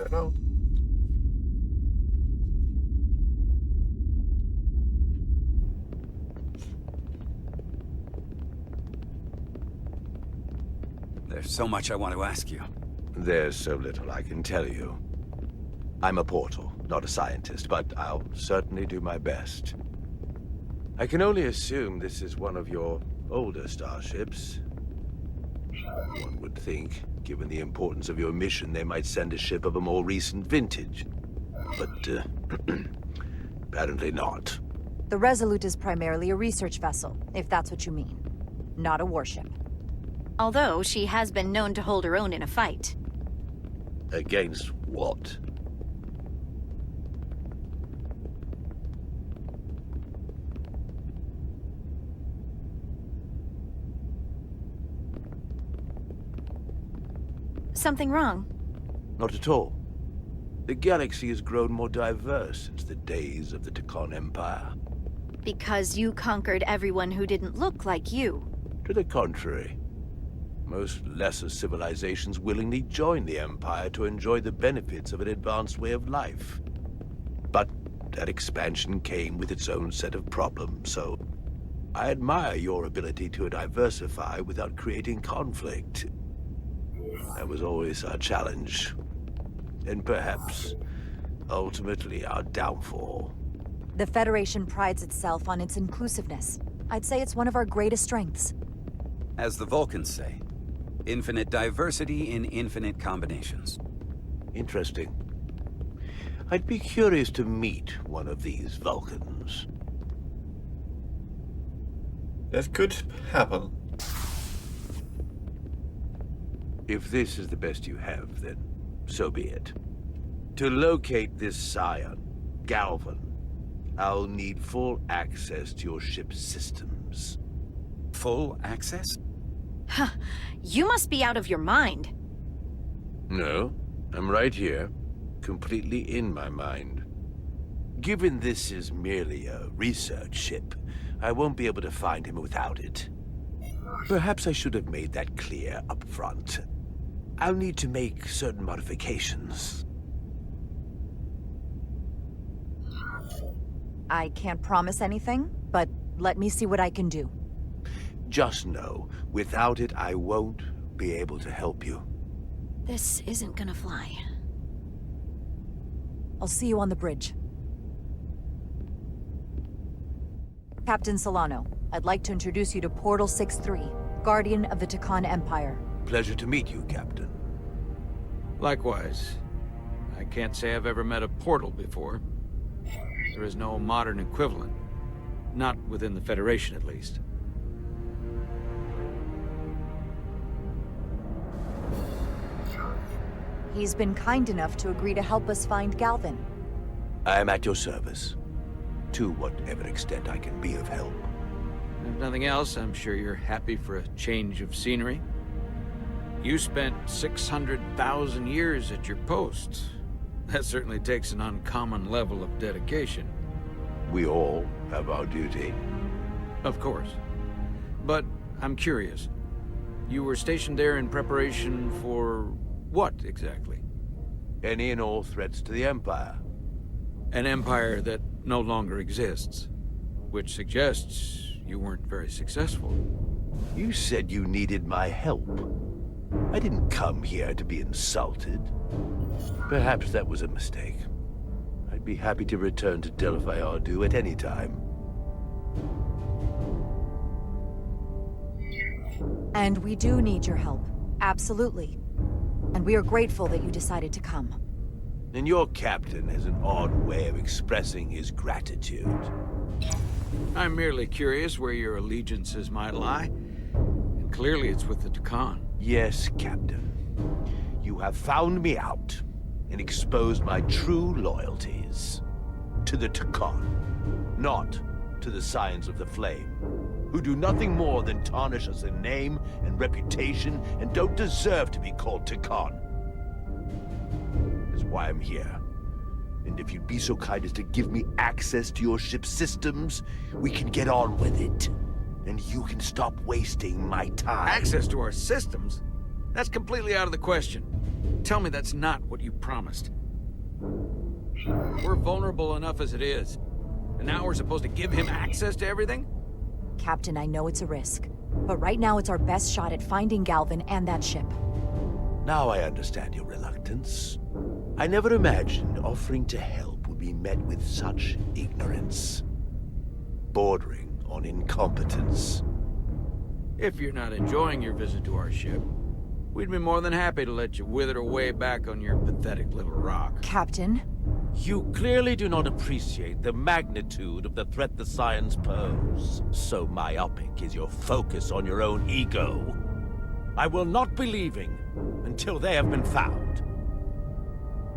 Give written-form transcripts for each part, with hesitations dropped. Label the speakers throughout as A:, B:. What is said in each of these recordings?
A: don't know.
B: There's so much I want to ask you.
A: There's so little I can tell you. I'm a portal, not a scientist, but I'll certainly do my best. I can only assume this is one of your older starships. One would think, given the importance of your mission, they might send a ship of a more recent vintage. But, apparently not.
C: The Resolute is primarily a research vessel, if that's what you mean. Not a warship.
D: Although she has been known to hold her own in a fight.
A: Against what?
D: Something wrong?
A: Not at all. The galaxy has grown more diverse since the days of the Tekon Empire.
D: Because you conquered everyone who didn't look like you.
A: To the contrary. Most lesser civilizations willingly join the Empire to enjoy the benefits of an advanced way of life. But that expansion came with its own set of problems, so I admire your ability to diversify without creating conflict. That was always our challenge. And perhaps, ultimately, our downfall.
C: The Federation prides itself on its inclusiveness. I'd say it's one of our greatest strengths.
B: As the Vulcans say, infinite diversity in infinite combinations.
A: Interesting. I'd be curious to meet one of these Vulcans.
E: That could happen.
A: If this is the best you have, then so be it. To locate this scion, Galvan, I'll need full access to your ship's systems.
B: Full access?
D: Huh. You must be out of your mind.
A: No, I'm right here, completely in my mind. Given this is merely a research ship, I won't be able to find him without it. Perhaps I should have made that clear up front. I'll need to make certain modifications.
C: I can't promise anything, but let me see what I can do.
A: Just know, without it, I won't be able to help you.
D: This isn't gonna fly.
C: I'll see you on the bridge. Captain Solano, I'd like to introduce you to Portal 6-3, Guardian of the Tekon Empire.
A: Pleasure to meet you, Captain.
F: Likewise. I can't say I've ever met a portal before. There is no modern equivalent. Not within the Federation, at least.
C: He's been kind enough to agree to help us find Galvan.
A: I am at your service, to whatever extent I can be of help.
F: If nothing else, I'm sure you're happy for a change of scenery. You spent 600,000 years at your post. That certainly takes an uncommon level of dedication.
A: We all have our duty.
F: Of course. But I'm curious. You were stationed there in preparation for what, exactly?
A: Any and all threats to the Empire.
F: An empire that no longer exists. Which suggests you weren't very successful.
A: You said you needed my help. I didn't come here to be insulted. Perhaps that was a mistake. I'd be happy to return to Delphi Ardu at any time.
C: And we do need your help. Absolutely. And we are grateful that you decided to come.
A: And your captain has an odd way of expressing his gratitude.
F: I'm merely curious where your allegiances might lie. And clearly it's with the Tekon.
A: Yes, Captain. You have found me out and exposed my true loyalties. To the Tekon, not to the Scions of the Flame, who do nothing more than tarnish us in name and reputation and don't deserve to be called Tekon. That's why I'm here. And if you'd be so kind as to give me access to your ship's systems, we can get on with it. And you can stop wasting my time.
F: Access to our systems? That's completely out of the question. Tell me that's not what you promised. We're vulnerable enough as it is. And now we're supposed to give him access to everything?
C: Captain, I know it's a risk. But right now it's our best shot at finding Galvin and that ship.
A: Now I understand your reluctance. I never imagined offering to help would be met with such ignorance. Bordering on incompetence.
F: If you're not enjoying your visit to our ship, we'd be more than happy to let you wither away back on your pathetic little rock.
C: Captain?
A: You clearly do not appreciate the magnitude of the threat the Scions pose. So myopic is your focus on your own ego. I will not be leaving until they have been found.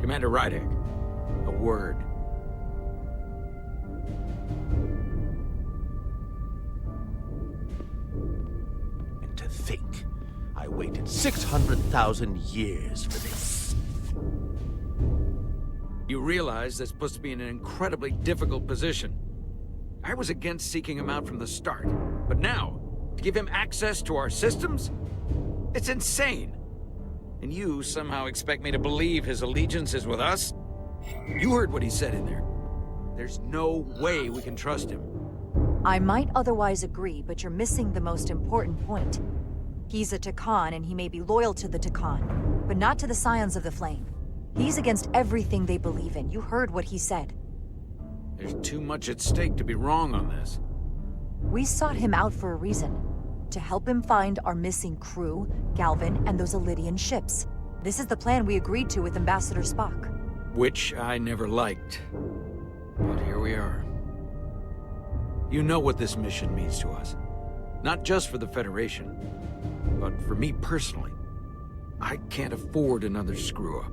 F: Commander Rydek, a word.
A: And to think, I waited 600,000 years for this.
F: You realize that's supposed to be in an incredibly difficult position. I was against seeking him out from the start, but now, to give him access to our systems? It's insane! And you somehow expect me to believe his allegiance is with us? You heard what he said in there. There's no way we can trust him.
C: I might otherwise agree, but you're missing the most important point. He's a Takan, and he may be loyal to the Takan, but not to the Scions of the Flame. He's against everything they believe in. You heard what he said.
F: There's too much at stake to be wrong on this.
C: We sought him out for a reason. To help him find our missing crew, Galvin, and those Elydian ships. This is the plan we agreed to with Ambassador Spock.
F: Which I never liked. But here we are. You know what this mission means to us. Not just for the Federation, but for me personally. I can't afford another screw-up.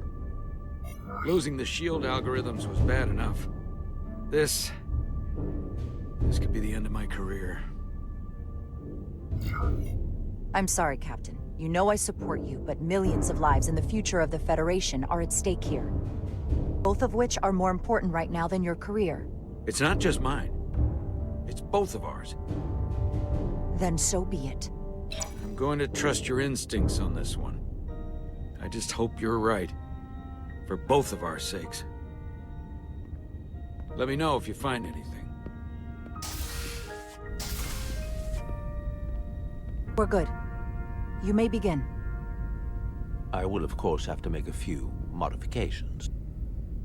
F: Losing the shield algorithms was bad enough. This could be the end of my career.
C: I'm sorry, Captain. You know I support you, but millions of lives and the future of the Federation are at stake here. Both of which are more important right now than your career.
F: It's not just mine. It's both of ours.
C: Then so be it.
F: I'm going to trust your instincts on this one. I just hope you're right. For both of our sakes. Let me know if you find anything.
C: We're good. You may begin.
A: I will, of course, have to make a few modifications.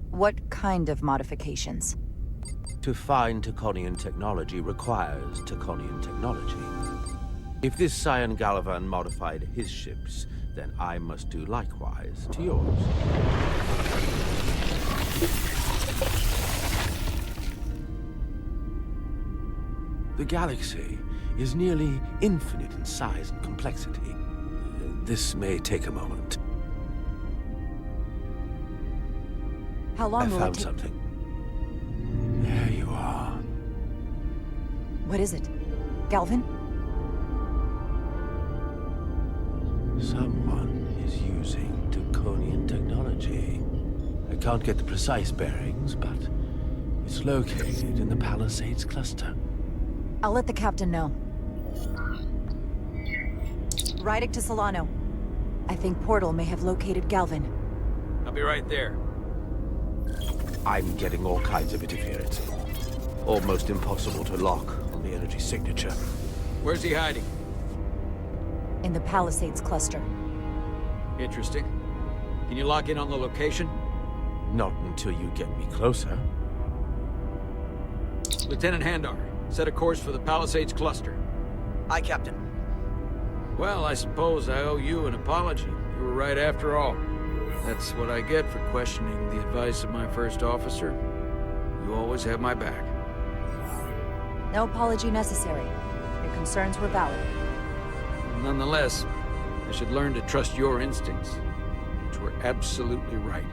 C: What kind of modifications?
A: To find Taconian technology requires Taconian technology. If this Scion Gallivan modified his ships, then I must do likewise to yours. The galaxy is nearly infinite in size and complexity. This may take a moment.
C: How long
A: I
C: will it
A: found
C: take?
A: something. There you are.
C: What is it? Galvin?
A: Someone is using Taconian technology. I can't get the precise bearings, but it's located in the Palisades cluster.
C: I'll let the captain know. Rydek to Solano. I think Portal may have located Galvin.
F: I'll be right there.
A: I'm getting all kinds of interference. Almost impossible to lock on the energy signature.
F: Where's he hiding?
C: In the Palisades cluster.
F: Interesting. Can you lock in on the location?
A: Not until you get me closer.
F: Lieutenant Handar, set a course for the Palisades cluster.
G: Aye, Captain.
F: Well, I suppose I owe you an apology. You were right after all. That's what I get for questioning the advice of my first officer. You always have my back.
C: No apology necessary. Your concerns were valid.
F: Nonetheless, I should learn to trust your instincts, which were absolutely right.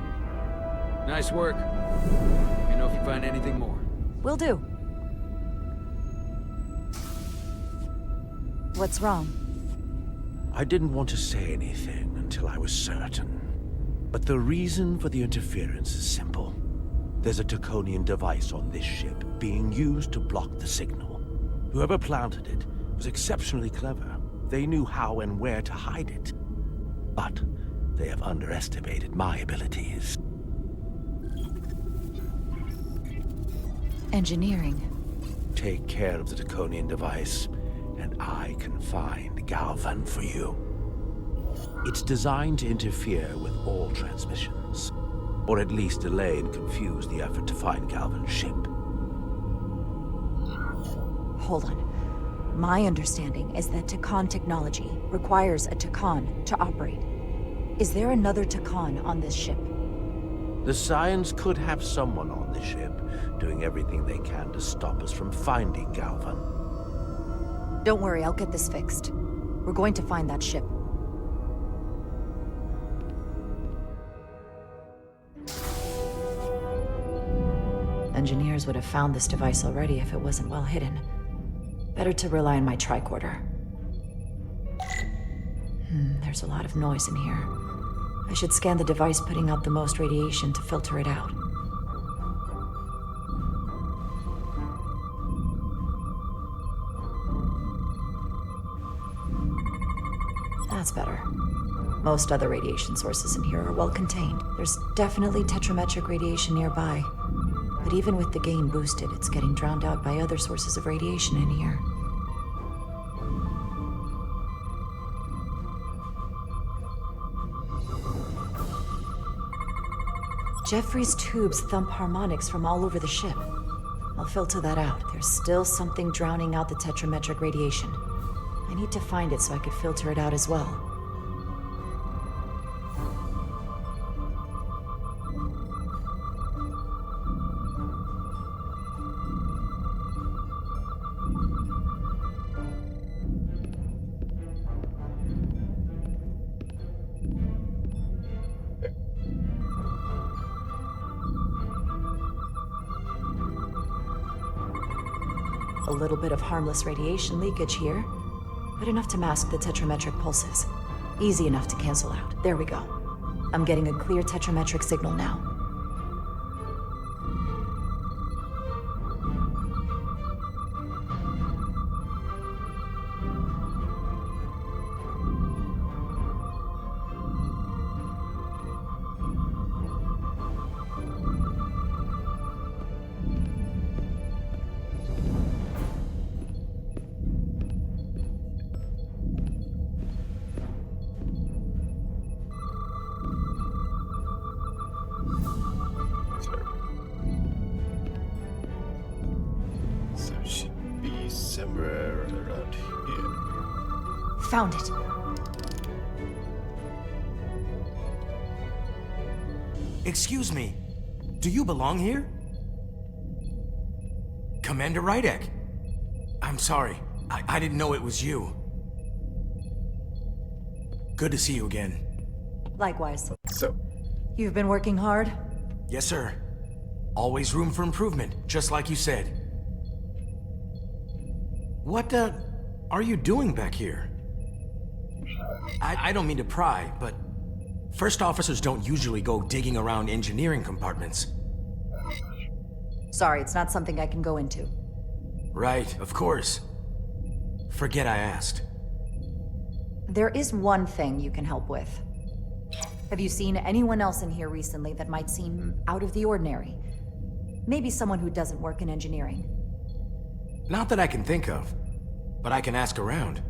F: Nice work. Let me know if you find anything more.
C: Will do. What's wrong?
A: I didn't want to say anything until I was certain. But the reason for the interference is simple. There's a Taconian device on this ship being used to block the signal. Whoever planted it was exceptionally clever. They knew how and where to hide it. But they have underestimated my abilities.
C: Engineering.
A: Take care of the Draconian device, and I can find Galvan for you. It's designed to interfere with all transmissions, or at least delay and confuse the effort to find Galvan's ship.
C: Hold on. My understanding is that Takan technology requires a Takan to operate. Is there another Takan on this ship?
A: The Scions could have someone on the ship, doing everything they can to stop us from finding Galvan.
C: Don't worry, I'll get this fixed. We're going to find that ship. Engineers would have found this device already if it wasn't well hidden. Better to rely on my tricorder. There's a lot of noise in here. I should scan the device putting out the most radiation to filter it out. That's better. Most other radiation sources in here are well contained. There's definitely tetrametric radiation nearby. But even with the gain boosted, it's getting drowned out by other sources of radiation in here. Jeffrey's tubes thump harmonics from all over the ship. I'll filter that out. There's still something drowning out the tetrametric radiation. I need to find it so I could filter it out as well. A little bit of harmless radiation leakage here, but enough to mask the tetrametric pulses. Easy enough to cancel out. There we go. I'm getting a clear tetrametric signal now.
E: So it should be somewhere around here.
C: Found it.
G: Excuse me, do you belong here? Commander Rydek. I'm sorry, I didn't know it was you. Good to see you again.
C: Likewise.
E: So,
C: You've been working hard?
G: Yes, sir. Always room for improvement, just like you said. What, are you doing back here? I don't mean to pry, but first officers don't usually go digging around engineering compartments.
C: Sorry, it's not something I can go into.
G: Right, of course. Forget I asked.
C: There is one thing you can help with. Have you seen anyone else in here recently that might seem out of the ordinary? Maybe someone who doesn't work in engineering.
G: Not that I can think of, but I can ask around.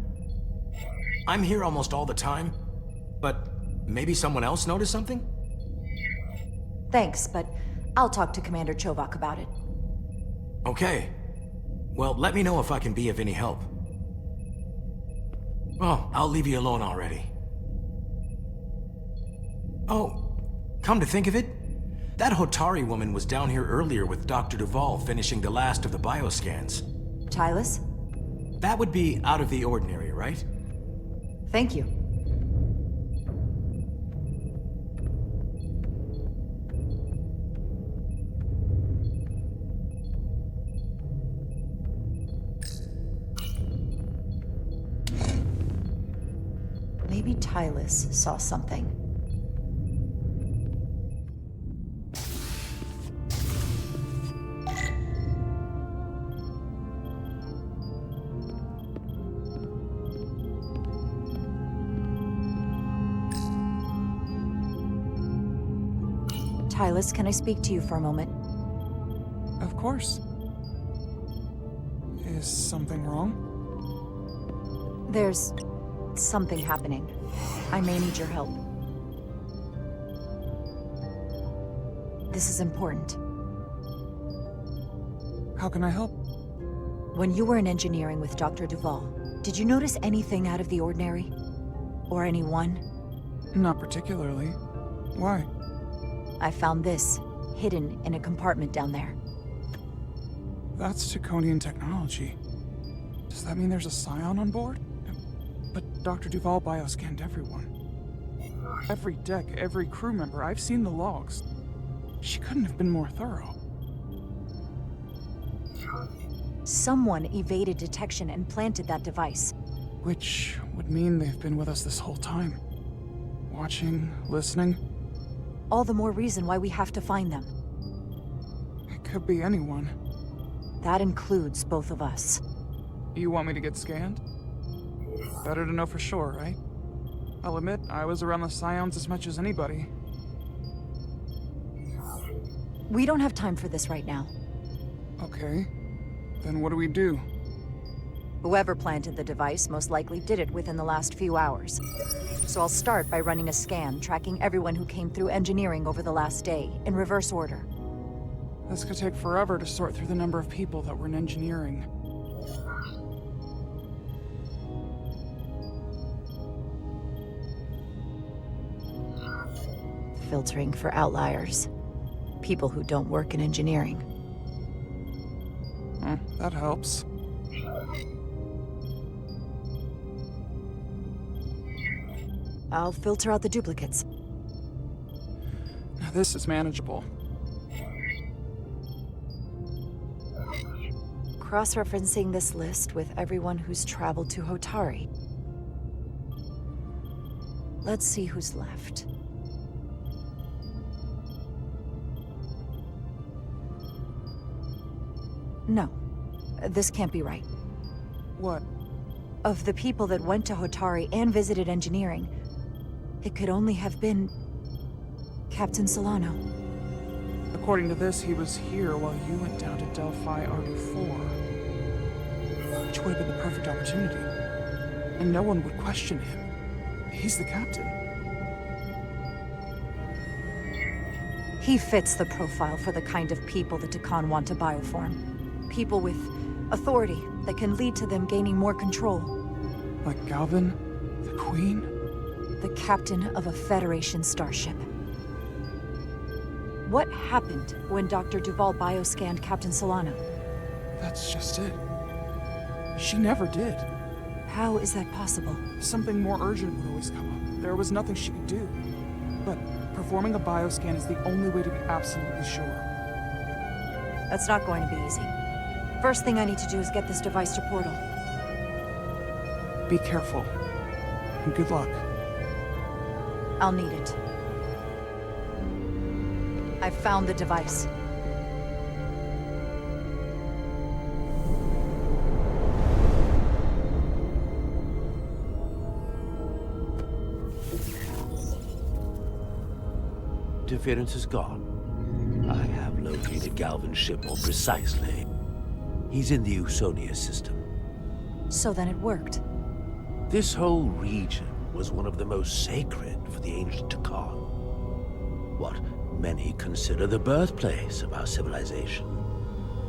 G: I'm here almost all the time, but maybe someone else noticed something?
C: Thanks, but I'll talk to Commander Chovak about it.
G: Okay. Well, let me know if I can be of any help. Oh, I'll leave you alone already. Oh, come to think of it, that Hotari woman was down here earlier with Dr. Duvall finishing the last of the bioscans.
C: Tylus?
G: That would be out of the ordinary, right?
C: Thank you. Maybe Tylus saw something. Tylus, can I speak to you for a moment?
H: Of course. Is something wrong?
C: There's something happening. I may need your help. This is important.
H: How can I help?
C: When you were in engineering with Dr. Duval, did you notice anything out of the ordinary? Or anyone?
H: Not particularly. Why?
C: I found this, hidden in a compartment down there.
H: That's Taconian technology. Does that mean there's a Scion on board? But Dr. Duval bioscanned everyone. Every deck, every crew member, I've seen the logs. She couldn't have been more thorough.
C: Someone evaded detection and planted that device.
H: Which would mean they've been with us this whole time. Watching, listening.
C: All the more reason why we have to find them.
H: It could be anyone.
C: That includes both of us.
H: You want me to get scanned? Better to know for sure, right? I'll admit, I was around the Scions as much as anybody.
C: We don't have time for this right now.
H: Okay. Then what do we do?
C: Whoever planted the device most likely did it within the last few hours. So I'll start by running a scan, tracking everyone who came through engineering over the last day, in reverse order.
H: This could take forever to sort through the number of people that were in engineering.
C: Filtering for outliers. People who don't work in engineering.
H: That helps.
C: I'll filter out the duplicates.
H: Now this is manageable.
C: Cross-referencing this list with everyone who's traveled to Hotari. Let's see who's left. No, this can't be right.
H: What?
C: Of the people that went to Hotari and visited engineering, it could only have been Captain Solano.
H: According to this, he was here while you went down to Delphi RD4. Which would have been the perfect opportunity. And no one would question him. He's the captain.
C: He fits the profile for the kind of people the Takan want to bioform. People with authority that can lead to them gaining more control.
H: Like Galvin? The Queen?
C: The captain of a Federation starship. What happened when Dr. Duval bioscanned Captain Solano?
H: That's just it. She never did.
C: How is that possible?
H: Something more urgent would always come up. There was nothing she could do. But performing a bioscan is the only way to be absolutely sure.
C: That's not going to be easy. First thing I need to do is get this device to Portal.
H: Be careful. And good luck.
C: I'll need it. I found the device.
A: Interference is gone. I have located Galvin's ship more precisely. He's in the Usonia system.
C: So then it worked.
A: This whole region was one of the most sacred for the ancient Takan. What many consider the birthplace of our civilization.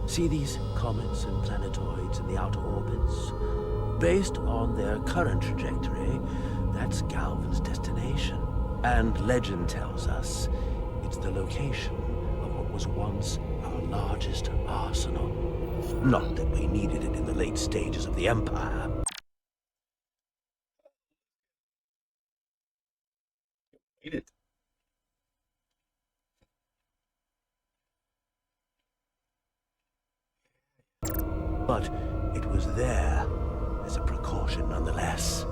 A: See these comets and planetoids in the outer orbits? Based on their current trajectory, that's Galvin's destination. And legend tells us it's the location of what was once our largest arsenal. Not that we needed it in the late stages of the Empire. But it was there as a precaution nonetheless.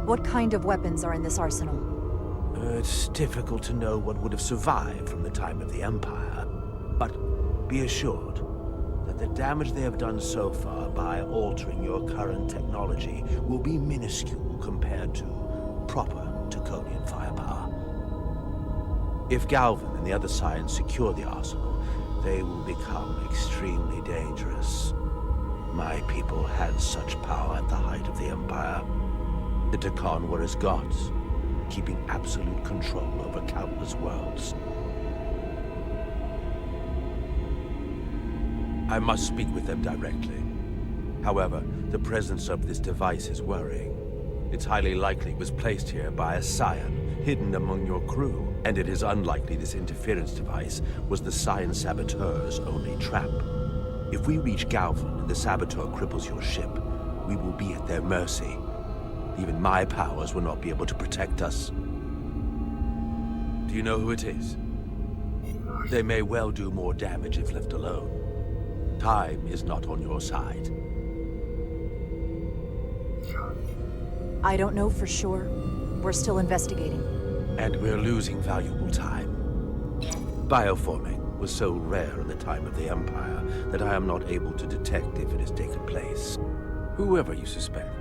C: What kind of weapons are in this arsenal?
A: It's difficult to know what would have survived from the time of the Empire. But be assured that the damage they have done so far by altering your current technology will be minuscule compared to proper Taconian firepower. If Galvin and the other Scions secure the arsenal, they will become extremely dangerous. My people had such power at the height of the Empire. The Tekon were as gods, keeping absolute control over countless worlds. I must speak with them directly. However, the presence of this device is worrying. It's highly likely it was placed here by a Scion, hidden among your crew, and it is unlikely this interference device was the Scion Saboteur's only trap. If we reach Galvin and the Saboteur cripples your ship, we will be at their mercy. Even my powers will not be able to protect us. Do you know who it is? They may well do more damage if left alone. Time is not on your side.
C: I don't know for sure. We're still investigating.
A: And we're losing valuable time. Bioforming was so rare in the time of the Empire that I am not able to detect if it has taken place. Whoever you suspect,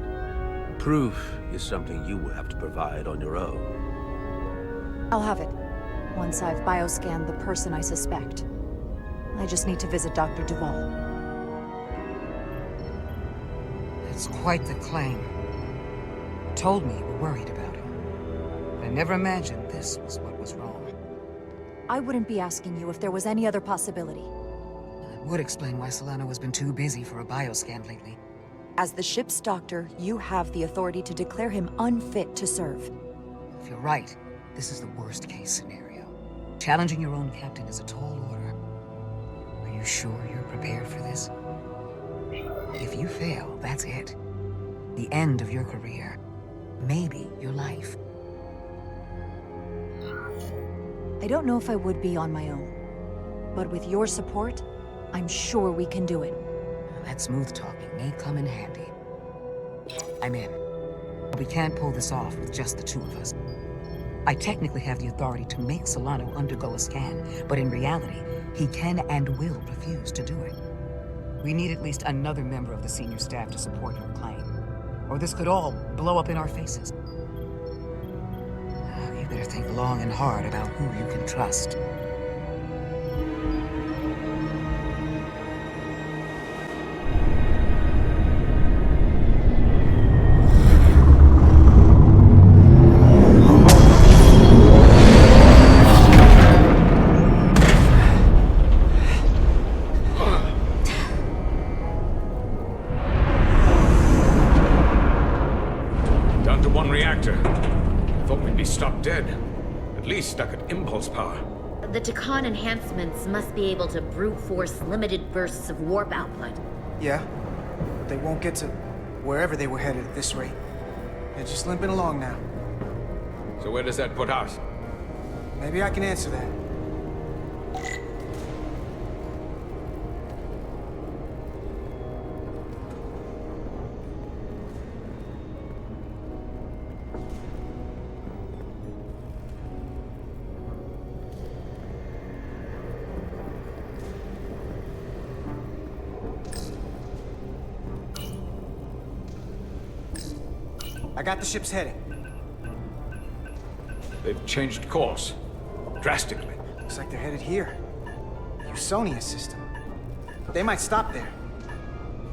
A: proof is something you will have to provide on your own.
C: I'll have it. Once I've bioscanned the person I suspect. I just need to visit Dr. Duval.
I: It's quite the claim. Told me you were worried about him. I never imagined this was what was wrong.
C: I wouldn't be asking you if there was any other possibility.
I: It would explain why Solano has been too busy for a bioscan lately.
C: As the ship's doctor, you have the authority to declare him unfit to serve.
I: If you're right, this is the worst case scenario. Challenging your own captain is a tall order. Are you sure you're prepared for this? If you fail, that's it. The end of your career. Maybe your life.
C: I don't know if I would be on my own. But with your support, I'm sure we can do it.
I: That smooth talking may come in handy. I'm in. We can't pull this off with just the two of us. I technically have the authority to make Solano undergo a scan, but in reality, he can and will refuse to do it. We need at least another member of the senior staff to support your claim, or this could all blow up in our faces. You better think long and hard about who you can trust.
F: Dead. At least stuck at impulse power.
J: The Tekon enhancements must be able to brute force limited bursts of warp output.
K: Yeah, but they won't get to wherever they were headed at this rate. They're just limping along now.
F: So where does that put us?
K: Maybe I can answer that. I got the ship's heading.
F: They've changed course. Drastically.
K: Looks like they're headed here. Usonia system. They might stop there.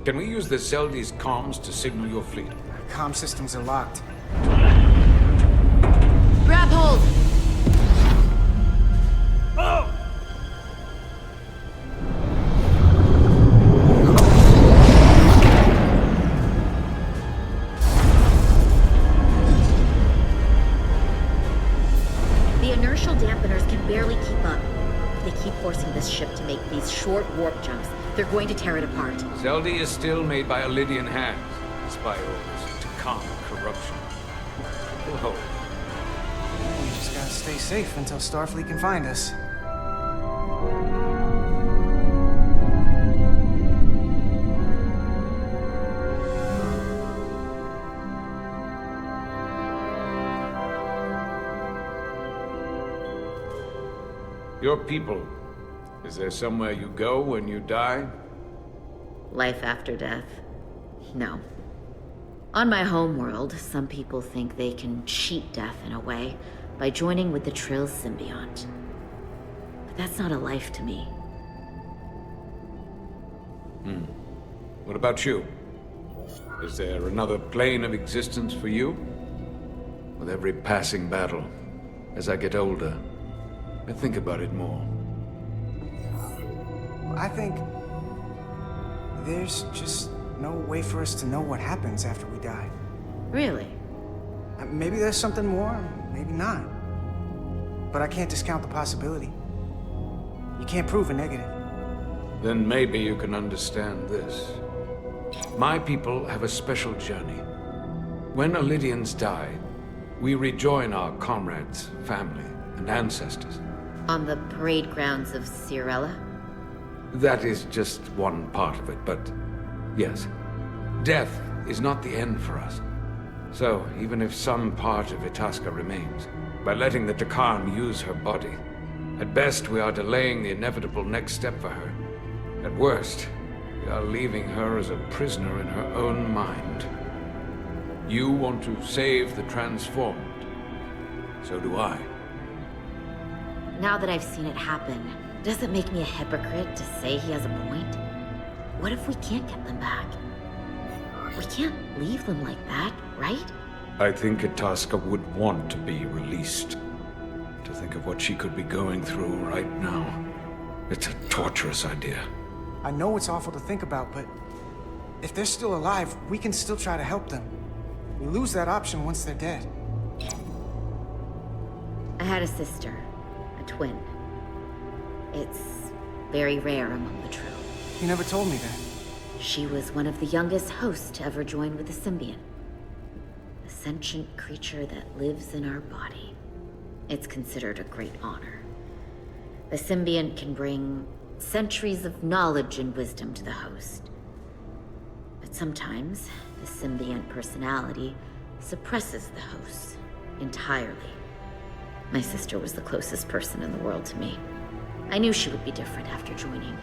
F: Can we use the Zeldi's comms to signal your fleet?
K: Comm systems are locked.
J: Grab hold!
K: Oh!
J: Forcing this ship to make these short warp jumps. They're going to tear it apart.
F: Zeldi is still made by Lydian hands, despite orders to calm corruption. Whoa.
K: We just gotta stay safe until Starfleet can find us.
F: Your people. Is there somewhere you go when you die?
J: Life after death? No. On my homeworld, some people think they can cheat death in a way. by joining with the Trill symbiont. But that's not a life to me.
F: What about you? Is there another plane of existence for you? With every passing battle, as I get older, I think about it more.
K: I think there's just no way for us to know what happens after we die.
J: Really?
K: Maybe there's something more, maybe not. But I can't discount the possibility. You can't prove a negative.
F: Then maybe you can understand this. My people have a special journey. When Illydians die, we rejoin our comrades, family, and ancestors.
J: On the parade grounds of Cirella?
F: That is just one part of it, but yes. Death is not the end for us. So, even if some part of Itasca remains, by letting the Takan use her body, at best we are delaying the inevitable next step for her. At worst, we are leaving her as a prisoner in her own mind. You want to save the transformed. So do I.
J: Now that I've seen it happen, does it make me a hypocrite to say he has a point? What if we can't get them back? We can't leave them like that, right?
F: I think Itasca would want to be released. To think of what she could be going through right now. It's a torturous idea.
K: I know it's awful to think about, but if they're still alive, we can still try to help them. We lose that option once they're dead.
J: I had a sister, a twin. It's very rare among the Trill.
K: You never told me that.
J: She was one of the youngest hosts to ever join with the symbiont. A sentient creature that lives in our body. It's considered a great honor. The symbiont can bring centuries of knowledge and wisdom to the host. But sometimes, the symbiont personality suppresses the host entirely. My sister was the closest person in the world to me. I knew she would be different after joining.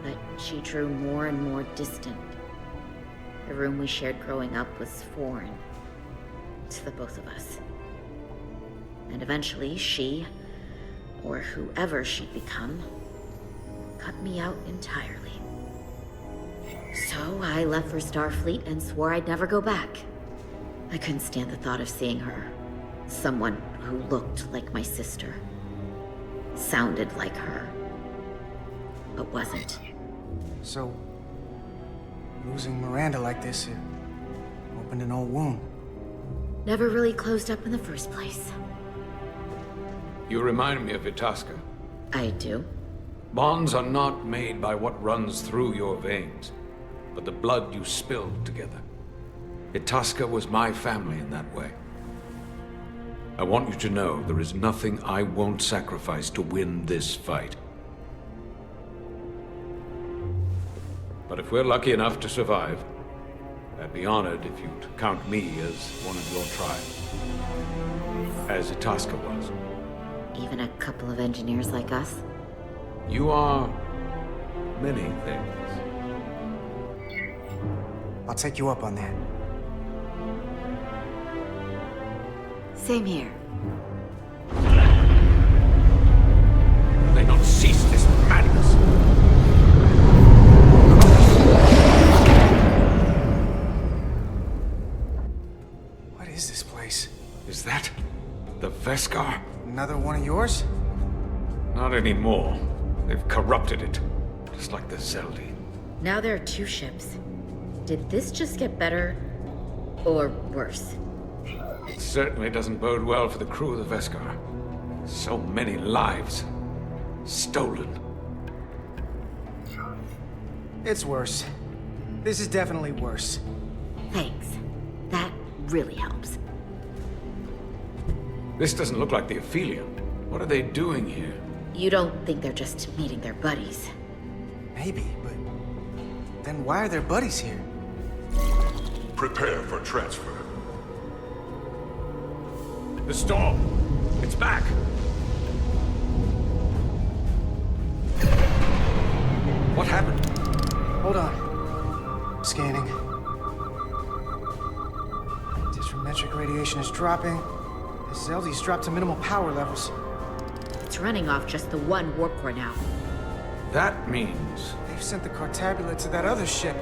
J: But she drew more and more distant. The room we shared growing up was foreign to the both of us. And eventually she, or whoever she'd become, cut me out entirely. So I left for Starfleet and swore I'd never go back. I couldn't stand the thought of seeing her. Someone who looked like my sister. Sounded like her. But wasn't.
K: So, losing Miranda like this, it opened an old wound.
J: Never really closed up in the first place.
F: You remind me of Itasca.
J: I do.
F: Bonds are not made by what runs through your veins, but the blood you spilled together. Itasca was my family in that way. I want you to know there is nothing I won't sacrifice to win this fight. But if we're lucky enough to survive, I'd be honored if you'd count me as one of your tribe. As Itasca was.
J: Even a couple of engineers like us?
F: You are many things.
K: I'll take you up on that.
J: Same here.
F: They not cease this madness.
K: What is this place?
F: Is that the Veskar?
K: Another one of yours?
F: Not anymore. They've corrupted it, just like the Zeldi.
J: Now there are 2 ships. Did this just get better, or worse?
F: It certainly doesn't bode well for the crew of the Veskar. So many lives stolen.
K: It's worse. This is definitely worse.
J: Thanks. That really helps.
F: This doesn't look like the Aphelion. What are they doing here?
J: You don't think they're just meeting their buddies?
K: Maybe, but then why are their buddies here?
A: Prepare for transfer.
F: The storm! It's back! What happened?
K: Hold on. Scanning. Disrometric radiation is dropping. The Zeldy's dropped to minimal power levels.
J: It's running off just the one warp core now.
F: That means
K: They've sent the Cartabula to that other ship.